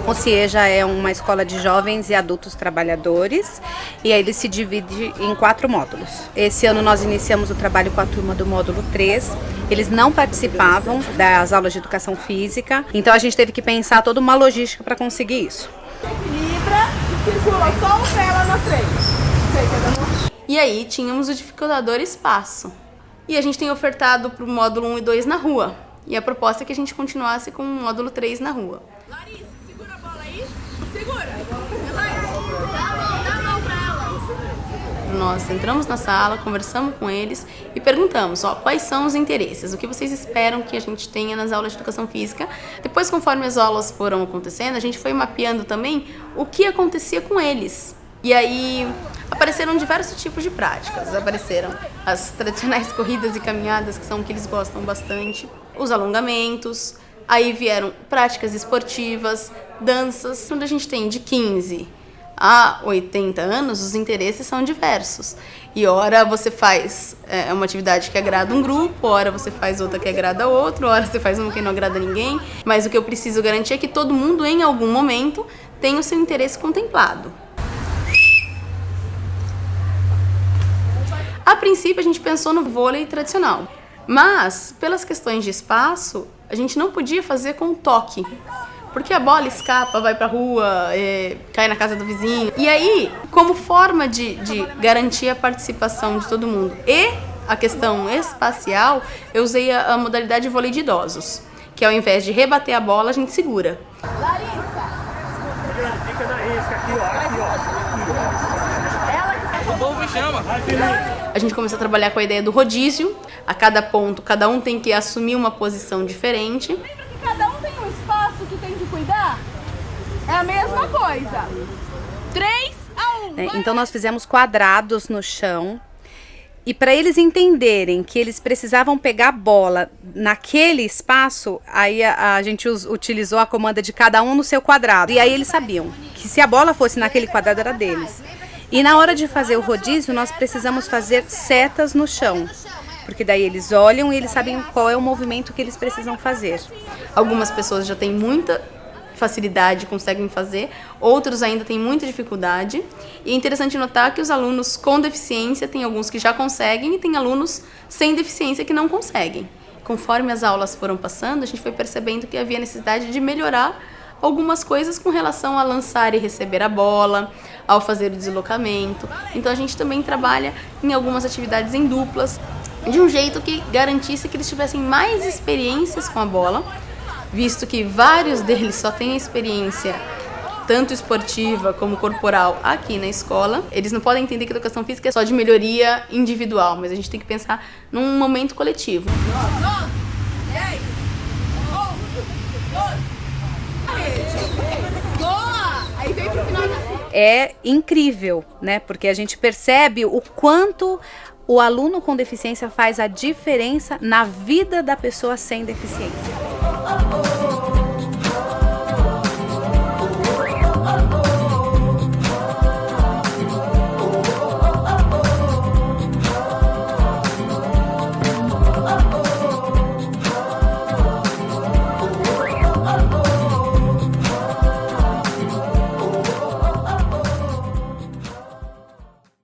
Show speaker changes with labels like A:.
A: O CIEJA é uma escola de jovens e adultos trabalhadores e aí ele se divide em 4 módulos. Esse ano nós iniciamos o trabalho com a turma do módulo 3. Eles não participavam das aulas de educação física, então a gente teve que pensar toda uma logística para conseguir isso.
B: Equilibra e circula só o pé lá na frente.
C: E aí tínhamos o dificultador espaço. E a gente tem ofertado para o módulo 1 e 2 na rua. E a proposta é que a gente continuasse com o módulo 3 na rua.
B: Larissa, segura a bola aí. Segura. Dá a mão pra ela.
C: Nós entramos na sala, conversamos com eles e perguntamos, quais são os interesses, o que vocês esperam que a gente tenha nas aulas de educação física. Depois, conforme as aulas foram acontecendo, a gente foi mapeando também o que acontecia com eles. E aí apareceram diversos tipos de práticas. Apareceram as tradicionais corridas e caminhadas, que são o que eles gostam bastante, os alongamentos, aí vieram práticas esportivas, danças. Quando a gente tem de 15 a 80 anos, os interesses são diversos. E ora você faz uma atividade que agrada um grupo, ora você faz outra que agrada outro, ora você faz uma que não agrada ninguém. Mas o que eu preciso garantir é que todo mundo, em algum momento, tenha o seu interesse contemplado. A princípio, a gente pensou no vôlei tradicional, mas, pelas questões de espaço, a gente não podia fazer com toque, porque a bola escapa, vai pra rua, cai na casa do vizinho. E aí, como forma de garantir a participação de todo mundo e a questão espacial, eu usei a modalidade vôlei de idosos, que ao invés de rebater a bola, a gente segura.
B: Larissa.
D: Fica na risca aqui, ó.
B: O povo me chama.
C: A gente começou a trabalhar com a ideia do rodízio. A cada ponto, cada um tem que assumir uma posição diferente.
B: Lembra que cada um tem um espaço que tem que cuidar? É a mesma coisa. 3 a 1.
A: Então nós fizemos quadrados no chão. E para eles entenderem que eles precisavam pegar a bola naquele espaço, aí a gente utilizou a comanda de cada um no seu quadrado. E aí eles sabiam que se a bola fosse naquele quadrado era deles. E na hora de fazer o rodízio, nós precisamos fazer setas no chão. Porque daí eles olham e eles sabem qual é o movimento que eles precisam fazer.
C: Algumas pessoas já têm muita facilidade, conseguem fazer, outros ainda têm muita dificuldade. E é interessante notar que os alunos com deficiência, tem alguns que já conseguem e tem alunos sem deficiência que não conseguem. Conforme as aulas foram passando, a gente foi percebendo que havia necessidade de melhorar algumas coisas com relação a lançar e receber a bola, ao fazer o deslocamento. Então a gente também trabalha em algumas atividades em duplas, de um jeito que garantisse que eles tivessem mais experiências com a bola, visto que vários deles só têm a experiência tanto esportiva como corporal aqui na escola. Eles não podem entender que a educação física é só de melhoria individual, mas a gente tem que pensar num momento coletivo.
B: 10, 11, 12. Boa! Aí vem pro final da...
A: É incrível, né? Porque a gente percebe o quanto o aluno com deficiência faz a diferença na vida da pessoa sem deficiência.